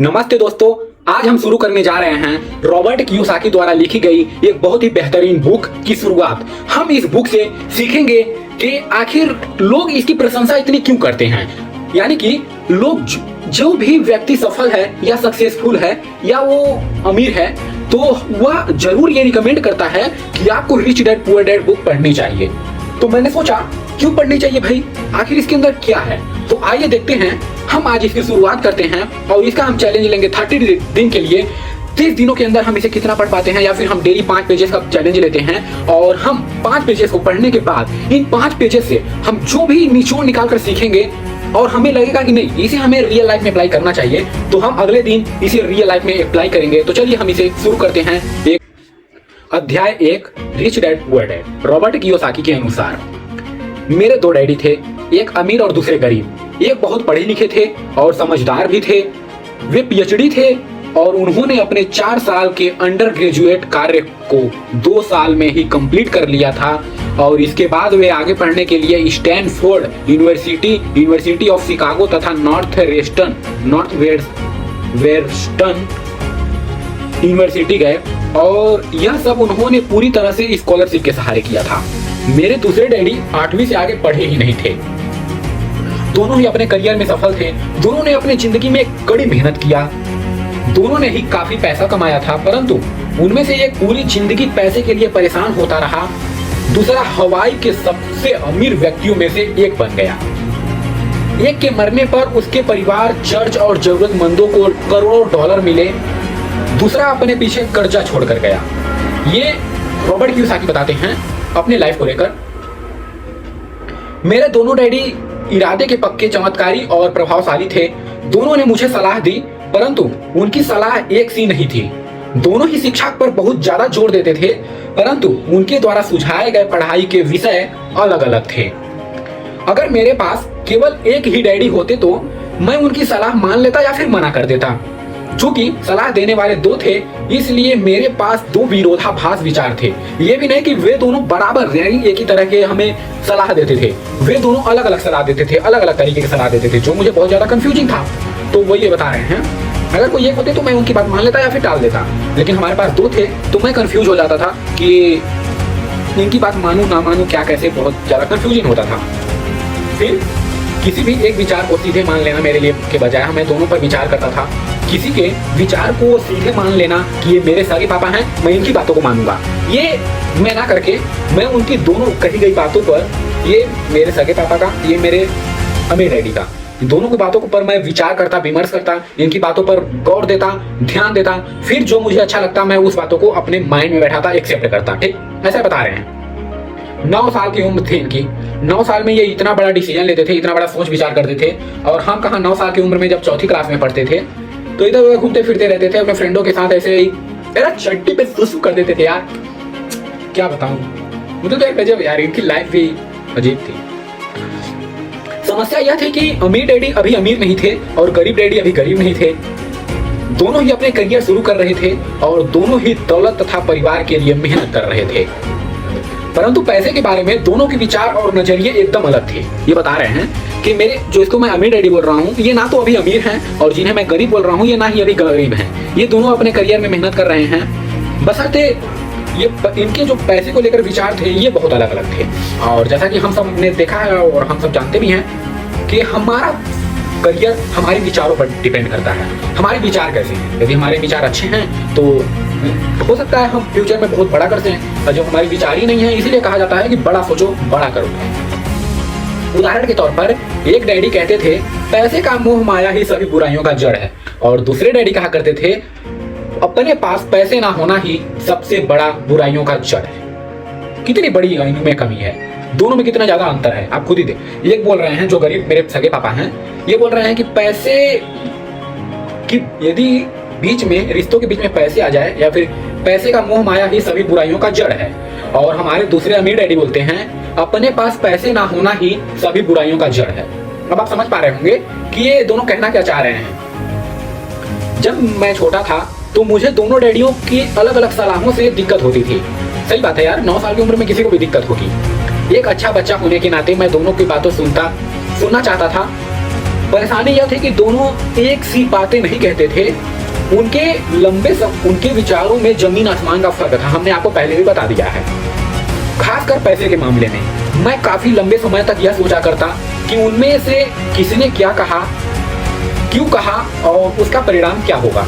नमस्ते दोस्तों, आज हम शुरू करने जा रहे हैं रॉबर्ट कियोसाकी द्वारा लिखी गई एक बहुत ही बेहतरीन बुक की शुरुआत। हम इस बुक से सीखेंगे कि आखिर लोग इसकी प्रशंसा इतनी क्यों करते हैं। यानी कि लोग जो भी व्यक्ति सफल है या सक्सेसफुल है या वो अमीर है तो वह जरूर ये रिकमेंड करता है कि आपको rich dad poor dad book पढ़नी चाहिए। तो मैंने सोचा क्यों पढ़नी चाहिए भाई, आखिर इसके अंदर क्या है। तो आइए देखते हैं। हम आज इसकी शुरुआत करते हैं और इसका हम चैलेंज लेंगे 30 दिन के लिए। 30 दिनों के अंदर हम इसे कितना पढ़ पाते हैं, या फिर हम डेली 5 पेजेस का चैलेंज लेते हैं और हम 5 पेजेस को पढ़ने के बाद इन 5 पेजेस से हम जो भी निचोड़ निकाल कर सीखेंगे और हमें लगेगा कि नहीं इसे हमें रियल लाइफ में अप्लाई करना चाहिए, तो हम अगले दिन इसे रियल लाइफ में अप्लाई करेंगे। तो चलिए हम इसे शुरू करते हैं। अध्याय 1, rich dad poor dad. Robert Kiyosaki के अनुसार मेरे 2 डैडी थे, एक अमीर और दूसरे गरीब। एक बहुत पढ़े लिखे थे और समझदार भी थे। वे पीएचडी थे और उन्होंने अपने 4 साल के अंडर ग्रेजुएट कार्य को 2 साल में ही कंप्लीट कर लिया था और इसके बाद वे आगे पढ़ने के लिए Stanford university, university of Chicago तथा नॉर्थ वेस्टर्न यूनिवर्सिटी गए और यह सब उन्होंने पूरी तरह से स्कॉलरशिप के सहारे किया था। मेरे दूसरे डैडी 8वीं से आगे पढ़े ही नहीं थे। दोनों ही अपने करियर में सफल थे। दोनों ने अपनी जिंदगी में कड़ी मेहनत किया। दोनों ने ही काफी पैसा कमाया था, परंतु उनमें से एक पूरी जिंदगी पैसे के लिए परेशान होता रहा। दूसरा हवाई के सबसे अमीर व्यक्तियों में से एक बन गया। एक के मरने पर उसके परिवार, चर्च और जरूरतमंदों को करोड़ों डॉलर मिले। दूसरा अपने पीछे कर्जा छोड़कर गया। ये रॉबर्ट कियोसाकी बताते हैं अपने लाइफ को लेकर। मेरे दोनों डैडी इरादे के पक्के, चमत्कारी और प्रभावशाली थे। दोनों ने मुझे सलाह दी, परंतु उनकी सलाह एक सी नहीं थी। दोनों ही शिक्षा पर बहुत ज्यादा जोर देते थे, परंतु उनके द्वारा सुझाए गए पढ़ाई के विषय अलग अलग थे। अगर मेरे पास केवल एक ही डैडी होते तो मैं उनकी सलाह मान लेता या फिर मना कर देता। चूंकि सलाह देने वाले 2 थे, इसलिए मेरे पास 2 विरोधाभास विचार थे। ये भी नहीं कि वे दोनों बराबर एक ही तरह के हमें सलाह देते थे। वे दोनों अलग अलग सलाह देते थे, अलग अलग तरीके की सलाह देते थे, जो मुझे बहुत ज्यादा कंफ्यूजिंग था। तो वो ये बता रहे हैं अगर कोई एक होते तो मैं उनकी बात मान लेता या फिर टाल देता, लेकिन हमारे पास 2 थे तो मैं कंफ्यूज हो जाता था कि इनकी बात मानूं ना मानूं, क्या कैसे, बहुत ज्यादा कंफ्यूजिंग होता था। फिर किसी भी एक विचार को सीधे मान लेना मेरे लिए के बजाय मैं दोनों पर विचार करता था। किसी के विचार को सीधे मान लेना कि ये मेरे सगे पापा हैं, मैं इनकी बातों को मानूंगा, ये मैं ना करके मैं उनकी दोनों कही गई बातों पर, ये मेरे सगे पापा का, ये मेरे अमीर डैडी का, दोनों की बातों पर मैं विचार करता, विमर्श करता, इनकी बातों पर गौर देता, ध्यान देता। फिर जो मुझे अच्छा लगता मैं उस बातों को अपने माइंड में बैठाता, एक्सेप्ट करता। ठीक ऐसा बता रहे हैं। 9 साल की उम्र थी इनकी। 9 साल में ये इतना बड़ा डिसीजन लेते थे, इतना बड़ा सोच विचार करते थे। और हम कहाँ 9 साल की उम्र में जब 4th क्लास में पढ़ते थे तो इधर उधर घूमते फिरते रहते थे अपने फ्रेंडों के साथ, ऐसे ही तेरा चड्डी पे सुसु कर देते थे यार। क्या बताऊं, मुझे तो एक गजब यार, इनकी लाइफ भी अजीब थी। समस्या यह थी कि अमीर डैडी अभी अमीर नहीं थे और गरीब डैडी अभी गरीब नहीं थे। दोनों ही अपने करियर शुरू कर रहे थे और दोनों ही दौलत तथा परिवार के लिए मेहनत कर रहे थे, परंतु पैसे के बारे में दोनों के विचार और नजरिए एकदम अलग थे। ये बता रहे हैं कि मेरे जो इसको मैं अमीर डैडी बोल रहा हूँ, ये ना तो अभी अमीर हैं और जिन्हें मैं गरीब बोल रहा हूँ ये ना ही अभी गरीब हैं। ये दोनों अपने करियर में मेहनत कर रहे हैं, बशर्ते ये इनके जो पैसे को लेकर विचार थे ये बहुत अलग अलग थे। और जैसा कि हम सब ने देखा है और हम सब जानते भी हैं कि हमारा करियर हमारे विचारों पर डिपेंड करता है। हमारे विचार कैसे हैं, यदि हमारे विचार अच्छे हैं तो हो सकता है हम फ्यूचर में बहुत बड़ा करते हैं, और जो हमारे विचार ही नहीं है इसीलिए कहा जाता है कि बड़ा सोचो बड़ा करो। उदाहरण के तौर पर एक डैडी कहते थे पैसे का मोह माया ही सभी बुराइयों का जड़ है, और दूसरे डैडी कहा करते थे अपने पास पैसे ना होना ही सबसे बड़ा बुराइयों का जड़ है। कितनी बड़ी इनमें कमी है, दोनों में कितना ज्यादा अंतर है आप खुद ही देख। एक बोल रहे हैं जो गरीब मेरे सगे पापा हैं, ये बोल रहे हैं कि पैसे की यदि बीच में रिश्तों के बीच में पैसे आ जाए या फिर पैसे का मोह माया ही सभी बुराइयों का जड़ है, और हमारे दूसरे अमीर डैडी बोलते हैं अपने पास पैसे ना होना ही सभी बुराइयों का जड़ है। अब आप समझ पा रहे होंगे कि ये दोनों कहना क्या चाह रहे हैं। जब मैं छोटा था तो मुझे दोनों डैडियों की अलग अलग सलाहों से दिक्कत होती थी। सही बात है यार, 9 साल की उम्र में किसी को भी दिक्कत होगी। एक अच्छा बच्चा होने के नाते मैं दोनों की बातों सुनना चाहता था, परेशानी यह थी कि दोनों एक सी बातें नहीं कहते थे। उनके विचारों में जमीन आसमान का फर्क था। हमने आपको पहले भी बता दिया है। खासकर पैसे के मामले में मैं काफी लंबे समय तक यह सोचा करता कि उनमें से किसी ने क्या कहा, क्यों कहा और उसका परिणाम क्या होगा।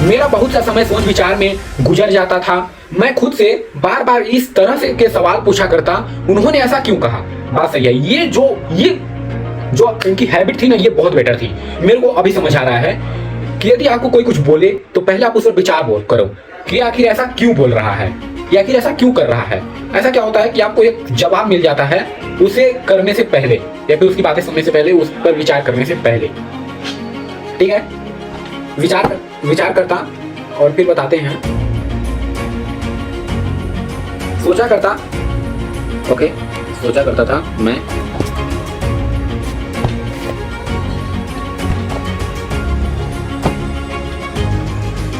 मेरा बहुत सा समय सोच विचार में गुजर जाता था। मैं खुद से बार बार इस तरह से के सवाल पूछा करता, उन्होंने ऐसा क्यों कहा। बात सही है, ये जो इनकी हैबिट थी ना, ये बहुत बेटर थी। मेरे को अभी समझ आ रहा है कि यदि आपको कोई कुछ बोले तो पहले आप उस पर विचार करो कि आखिर ऐसा क्यों बोल रहा है या आखिर ऐसा क्यों कर रहा है। ऐसा क्या होता है कि आपको एक जवाब मिल जाता है उसे करने से पहले या फिर उसकी बातें सुनने से पहले, उस पर विचार करने से पहले। ठीक है, विचार करता और फिर बताते हैं। सोचा करता था मैं।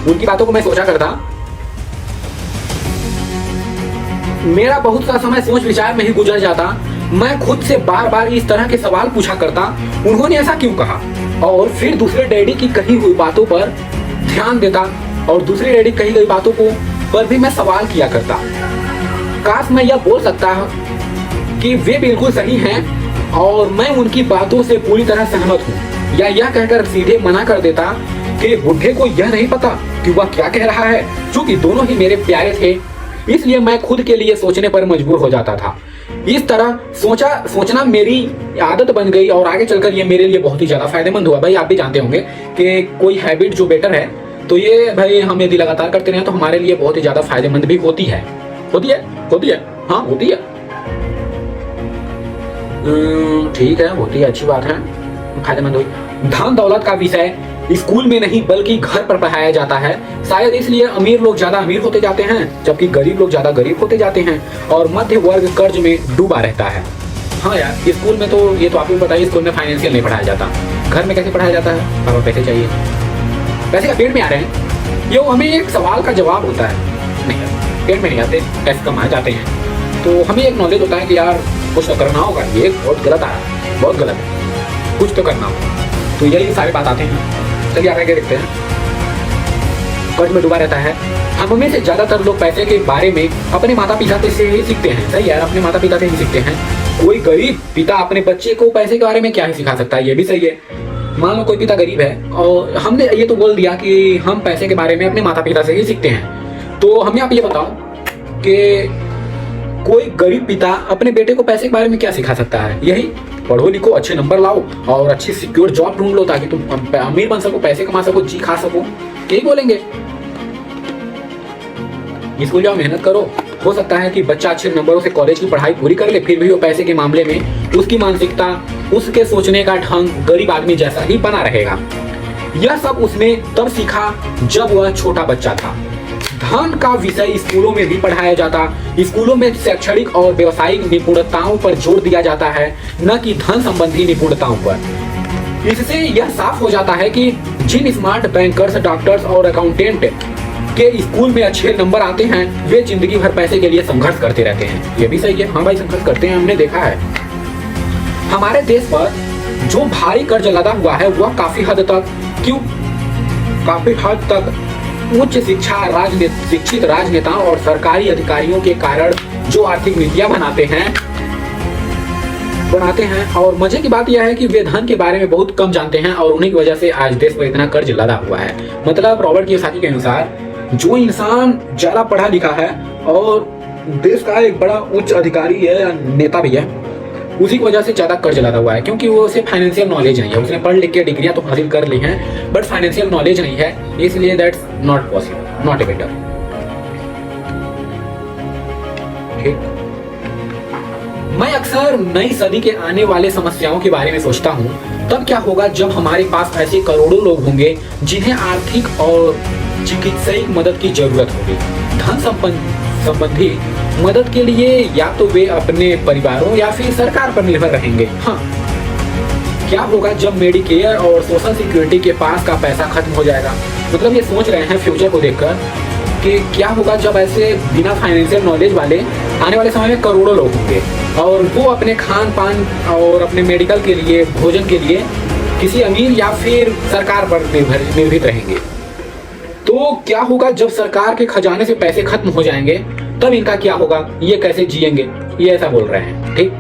उनकी बातों को मैं सोचा करता। मेरा बहुत सा समय सोच विचार में ही गुजर जाता। मैं खुद से बार बार इस तरह के सवाल पूछा करता, उन्होंने ऐसा क्यों कहा। और फिर दूसरे डैडी की कही हुई बातों पर ध्यान देता और दूसरे डैडी कही गई बातों को पर भी मैं सवाल किया करता। काश मैं यह बोल सकता कि वे बिल्कुल सही हैं और मैं उनकी बातों से पूरी तरह सहमत हूँ, या यह कहकर सीधे मना कर देता कि बुढ़े को यह नहीं पता कि वह क्या कह रहा है, क्योंकि दोनों ही मेरे प्यारे थे। इसलिए मैं खुद के लिए सोचने पर मजबूर हो जाता था। इस तरह सोचना मेरी आदत बन गई और आगे चलकर ये मेरे लिए बहुत ही ज्यादा फायदेमंद हुआ। भाई आप भी जानते होंगे कि कोई हैबिट जो बेटर है तो ये भाई हम यदि लगातार करते रहे तो हमारे लिए बहुत ही ज्यादा फायदेमंद भी होती है। हाँ होती है। ठीक है, होती है, अच्छी बात है, फायदेमंद हुई। धन दौलत का विषय स्कूल में नहीं बल्कि घर पर पढ़ाया जाता है। शायद इसलिए अमीर लोग ज्यादा अमीर होते जाते हैं जबकि गरीब लोग ज्यादा गरीब होते जाते हैं और मध्य वर्ग कर्ज में डूबा रहता है। हाँ यार, स्कूल में तो ये तो आपको बताइए, स्कूल में फाइनेंशियल नहीं पढ़ाया जाता। घर में कैसे पढ़ाया जाता है? पापा पैसे चाहिए, पैसे का पेट में आ रहे हैं। ये हमें एक सवाल का जवाब होता है, नहीं पेट में नहीं आते, पैसे कमाए जाते हैं। तो हमें एक नॉलेज होता है कि यार कुछ तो करना होगा, ये बहुत गलत आया, बहुत गलत है, कुछ तो करना होगा। तो यही सारी बात आते हैं। चलिए आगे देखते हैं। कर्ज में डूबा रहता है। हम में से ज्यादातर लोग पैसे के बारे में अपने माता पिता से ही सीखते हैं। सही है, अपने माता पिता से ही सीखते हैं। कोई गरीब पिता अपने बच्चे को पैसे के बारे में क्या ही सिखा सकता है, ये भी सही है। मान लो कोई पिता गरीब है और हमने ये तो बोल दिया कि हम पैसे के बारे में अपने माता पिता से ही सीखते हैं। तो हमें आप ये बताओ कि कोई गरीब पिता अपने बेटे को पैसे के बारे में क्या सिखा सकता है? यही, पढ़ो लिखो, अच्छे नंबर लाओ और अच्छी सिक्योर जॉब ढूंढ लो ताकि तुम अमीर बन सको, पैसे कमा सको, जी खा सको, यही बोलेंगे। स्कूल जाओ, मेहनत करो। हो सकता है कि बच्चा अच्छे नंबरों से कॉलेज की पढ़ाई पूरी कर ले, फिर भी वो पैसे के मामले में उसकी मानसिकता, उसके सोचने का ढंग गरीब आदमी जैसा ही बना रहेगा। यह सब उसने तब सीखा जब वह छोटा बच्चा था। धन का विषय स्कूलों में भी पढ़ाया जाता। स्कूलों में शैक्षणिक और व्यवसायिक निपुणताओं पर जोर दिया जाता है, न कि धन संबंधी निपुणताओं पर। इससे यह साफ हो जाता है कि जिन स्मार्ट बैंकर्स, डॉक्टर्स और अकाउंटेंट के स्कूल में अच्छे नंबर आते हैं, वे जिंदगी भर पैसे के लिए संघर्ष करते रहते हैं। ये भी सही है, हाँ भाई संघर्ष करते हैं, हमने देखा है। हमारे देश पर जो भारी कर्ज लदा हुआ है वह काफी हद तक उच्च शिक्षा, शिक्षित राजनेताओं और सरकारी अधिकारियों के कारण जो आर्थिक नीतियां बनाते हैं। और मजे की बात यह है कि वे धन के बारे में बहुत कम जानते हैं और उन्हीं की वजह से आज देश पर इतना कर्ज लदा हुआ है। मतलब रॉबर्ट कियोसाकी के अनुसार जो इंसान ज्यादा पढ़ा लिखा है और देश का एक बड़ा उच्च अधिकारी है या नेता भी है, उसी की वजह से ज्यादा कर्ज लदा हुआ है, क्योंकि वो उसे फाइनेंशियल नॉलेज नहीं है। उसने पढ़ लिख के डिग्रियां तो हासिल कर ली हैं बट फाइनेंशियल नॉलेज नहीं है, इसलिए that's not possible, not a better. ठीक, मैं अक्सर नई सदी के आने वाले समस्याओं के बारे में सोचता हूँ। तब क्या होगा जब हमारे पास ऐसे करोड़ों लोग होंगे जिन्हें आर्थिक और चिकित्सीय मदद की जरूरत होगी। धन संबंधी मदद के लिए या तो वे अपने परिवारों या फिर सरकार पर निर्भर रहेंगे। हाँ, क्या होगा जब मेडिकेयर और सोशल सिक्योरिटी के पास का पैसा खत्म हो जाएगा? मतलब ये सोच रहे हैं फ्यूचर को देखकर कि क्या होगा जब ऐसे बिना फाइनेंशियल नॉलेज वाले आने वाले समय में करोड़ों लोग होंगे और वो अपने खान पान और अपने मेडिकल के लिए, भोजन के लिए किसी अमीर या फिर सरकार पर निर्भर रहेंगे। तो क्या होगा जब सरकार के खजाने से पैसे खत्म हो जाएंगे, तब इनका क्या होगा, ये कैसे जिएंगे, ये ऐसा बोल रहे हैं। ठीक,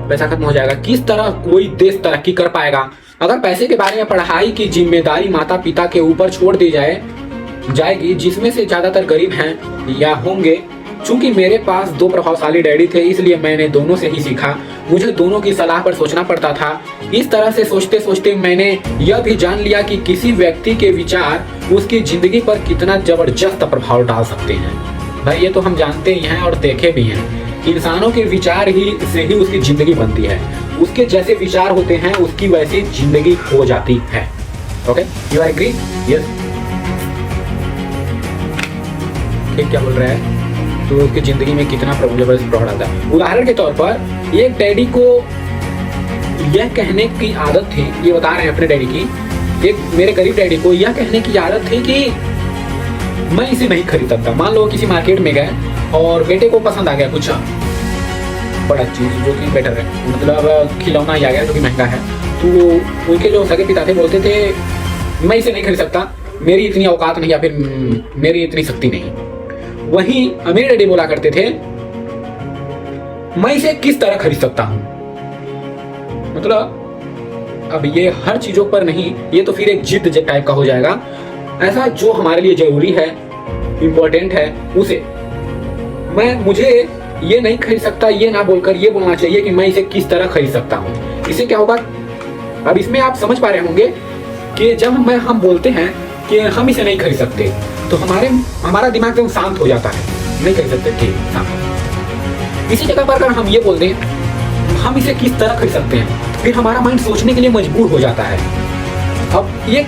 पैसा खत्म हो जाएगा, किस तरह कोई देश तरक्की कर पाएगा? अगर पैसे के बारे में पढ़ाई की जिम्मेदारी माता पिता के ऊपर छोड़ दी जाएगी, जिसमें से ज्यादातर गरीब हैं या होंगे। चूंकि मेरे पास दो प्रभावशाली डैडी थे, इसलिए मैंने दोनों से ही सीखा। मुझे दोनों की सलाह पर सोचना पड़ता था। इस तरह से सोचते सोचते मैंने यह भी जान लिया कि किसी व्यक्ति के विचार उसकी जिंदगी पर कितना जबरदस्त प्रभाव डाल सकते हैं। भाई ये तो हम जानते ही हैं और देखे भी हैं। इंसानों के विचार ही से ही उसकी जिंदगी बनती है। उसके जैसे विचार होते हैं, उसकी वैसी जिंदगी हो जाती है। Okay, you are agree? Yes. ठीक, क्या बोल रहा है? तो उसकी जिंदगी में कितना प्रभाव डालता है। उदाहरण के तौर पर एक डैडी को यह कहने की आदत थी, ये बता रहे हैं अपने डैडी की, एक मेरे गरीब डैडी को यह कहने की आदत थी कि मैं इसे नहीं खरीद सकता। मान लो किसी मार्केट में गए और बेटे को पसंद आ गया कुछ बड़ा चीज जो कि बेटर है, मतलब खिलौना ही आ गया जो कि महंगा है, तो उनके जो सगे पिता थे बोलते थे मैं इसे नहीं खरीद सकता, मेरी इतनी औकात नहीं या फिर मेरी इतनी शक्ति नहीं। वहीं अमीर डैडी बोला करते थे मैं इसे किस तरह खरीद सकता हूं। मतलब अब ये हर चीजों पर नहीं, ये तो फिर एक जिद टाइप का हो जाएगा। ऐसा जो हमारे लिए जरूरी है, इंपॉर्टेंट है, उसे मुझे ये नहीं खरीद सकता, ये ना बोलकर ये बोलना चाहिए कि मैं इसे किस तरह खरीद सकता हूँ। इससे क्या होगा, अब इसमें आप समझ पा रहे होंगे कि जब हम बोलते हैं कि हम इसे नहीं खरीद सकते, तो हमारा दिमाग एकदम शांत हो जाता है, नहीं खरीद सकते, ठीक, शांत। इसी जगह पर अगर हम ये बोल दें हम इसे किस तरह खरीद सकते हैं, फिर हमारा माइंड सोचने के लिए मजबूर हो जाता है। अब ये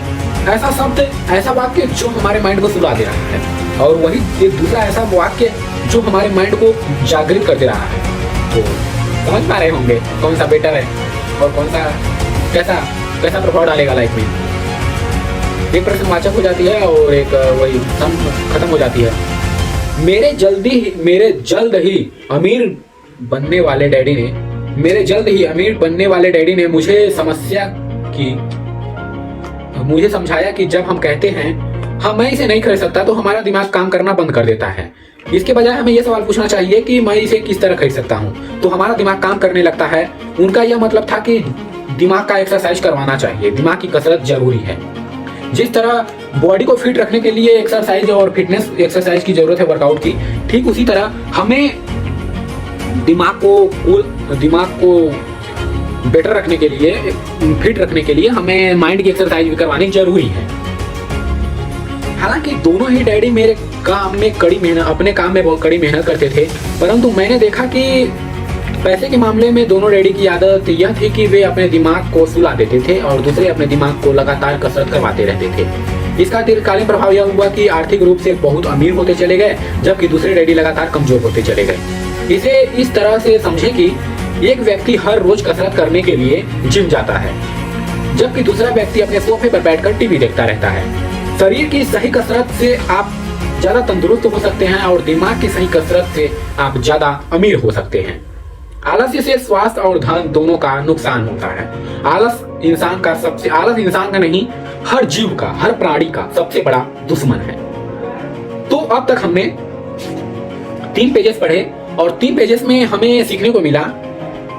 ऐसा शब्द, ऐसा वाक्य जो हमारे माइंड को सुला दे रहा है, और वही एक दूसरा ऐसा वाक्य जो हमारे माइंड को जागृत कर दे रहा है। तो समझ पा रहे होंगे कौन सा बेटर है और कौन सा कैसा प्रभाव डालेगा लाइफ में। एक प्रश्नवाचक हो जाती है और एक वही खत्म हो जाती है। मेरे जल्द ही अमीर बनने वाले डैडी ने मुझे समझाया कि जब हम कहते हैं हाँ मैं इसे नहीं खरीद सकता, तो हमारा दिमाग काम करना बंद कर देता है। इसके बजाय हमें यह सवाल पूछना चाहिए कि मैं इसे किस तरह खरीद सकता हूँ, तो हमारा दिमाग काम करने लगता है। उनका यह मतलब था कि दिमाग का एक्सरसाइज करवाना चाहिए, दिमाग की कसरत जरूरी है। जिस तरह बॉडी को फिट रखने के लिए एक्सरसाइज और फिटनेस एक्सरसाइज की जरूरत है, वर्कआउट की, ठीक उसी तरह हमें दिमाग को बेटर रखने के लिए, फिट रखने के लिए हमें माइंड की एक्सरसाइज भी करवानी जरूरी है। हालांकि दोनों ही डैडी मेरे काम में अपने काम में बहुत कड़ी मेहनत करते थे, परंतु मैंने देखा कि पैसे के मामले में दोनों डैडी की आदत यह थी कि वे अपने दिमाग को सुला देते थे और दूसरे अपने दिमाग को लगातार कसरत करवाते रहते थे। इसका दीर्घकालीन प्रभाव यह हुआ कि आर्थिक रूप से बहुत अमीर होते चले गए, जबकि दूसरे डैडी लगातार कमजोर होते चले गए। इसे इस तरह से समझें कि एक व्यक्ति हर रोज कसरत करने के लिए जिम जाता है, जबकि दूसरा व्यक्ति अपने सोफे पर बैठकर टीवी देखता रहता है। शरीर की सही कसरत से आप ज्यादा तंदुरुस्त हो सकते हैं और दिमाग की सही कसरत से आप ज्यादा अमीर हो सकते हैं। आलस्य से स्वास्थ्य और धन दोनों का नुकसान होता है। आलस इंसान का नहीं, हर जीव का, हर प्राणी का सबसे बड़ा दुश्मन है। तो अब तक हमने 3 पेजेस पढ़े और 3 पेजेस में हमें सीखने को मिला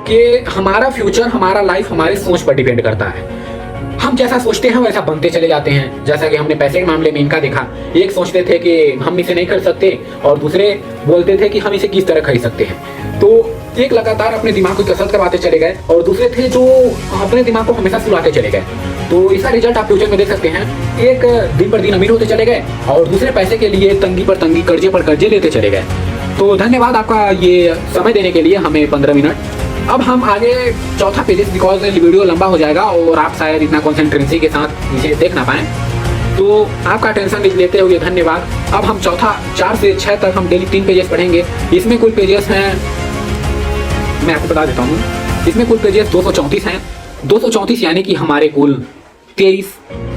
कि हमारा फ्यूचर, हमारा लाइफ हमारे सोच पर डिपेंड करता है। हम जैसा सोचते हैं वैसा बनते चले जाते हैं। जैसा कि हमने पैसे के मामले में इनका देखा, एक सोचते थे कि हम इसे नहीं खरीद सकते और दूसरे बोलते थे कि हम इसे किस तरह खरीद सकते हैं। तो एक लगातार अपने दिमाग को कसरत करवाते चले गए और दूसरे थे जो अपने दिमाग को हमेशा सुलाते चले गए। तो इसका रिजल्ट आप फ्यूचर में देख सकते हैं। एक दिन पर दिन अमीर होते चले गए और दूसरे पैसे के लिए तंगी पर तंगी, कर्जे पर कर्जे लेते चले गए। तो धन्यवाद आपका ये समय देने के लिए, हमें 15 मिनट। अब हम आगे चौथा पेजेस, बिकॉज वीडियो लंबा हो जाएगा और आप शायद इतना कॉन्सेंट्रेंसी के साथ इसे देख ना पाएं, तो आपका टेंशन लेते हुए धन्यवाद। अब हम चौथा 4 से 6 तक हम डेली 3 पेजेस पढ़ेंगे। इसमें कुल पेजेस हैं, मैं आपको बता देता हूँ, इसमें कुल पेजेस 234 हैं। 234 यानी कि हमारे कुल 23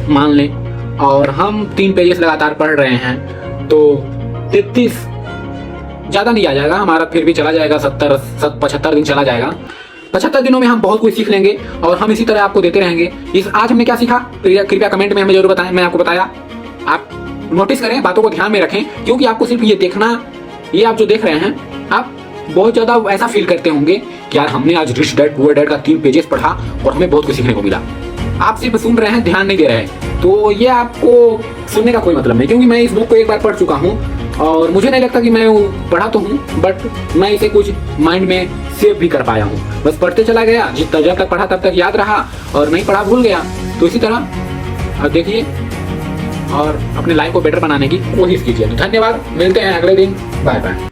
मान लें, और हम 3 पेजेस लगातार पढ़ रहे हैं, तो 33 ज़्यादा नहीं आ जाएगा हमारा, फिर भी चला जाएगा 75 दिन चला जाएगा। 75 दिनों में हम बहुत कुछ सीख लेंगे और हम इसी तरह आपको देते रहेंगे। इस आज हमने क्या सीखा कृपया कमेंट में हमें जरूर बताएं। मैं आपको बताया, आप नोटिस करें, बातों को ध्यान में रखें, क्योंकि आपको सिर्फ ये देखना, ये आप जो देख रहे हैं, आप बहुत ज्यादा ऐसा फील करते होंगे कि यार हमने आज रिच डैड पुअर डैड का 3 पेजेस पढ़ा और हमें बहुत कुछ सीखने को मिला। आप सिर्फ सुन रहे हैं, ध्यान नहीं दे रहे हैं, तो ये आपको सुनने का कोई मतलब नहीं, क्योंकि मैं इस बुक को एक बार पढ़ चुका हूँ और मुझे नहीं लगता कि मैं पढ़ा तो हूँ, बट मैं इसे कुछ माइंड में सेव भी कर पाया हूँ। बस पढ़ते चला गया, जब तक पढ़ा तब तक याद रहा, और नहीं पढ़ा भूल गया। तो इसी तरह देखिए और अपने लाइफ को बेटर बनाने की कोशिश कीजिए। तो धन्यवाद, मिलते हैं अगले दिन, बाय बाय।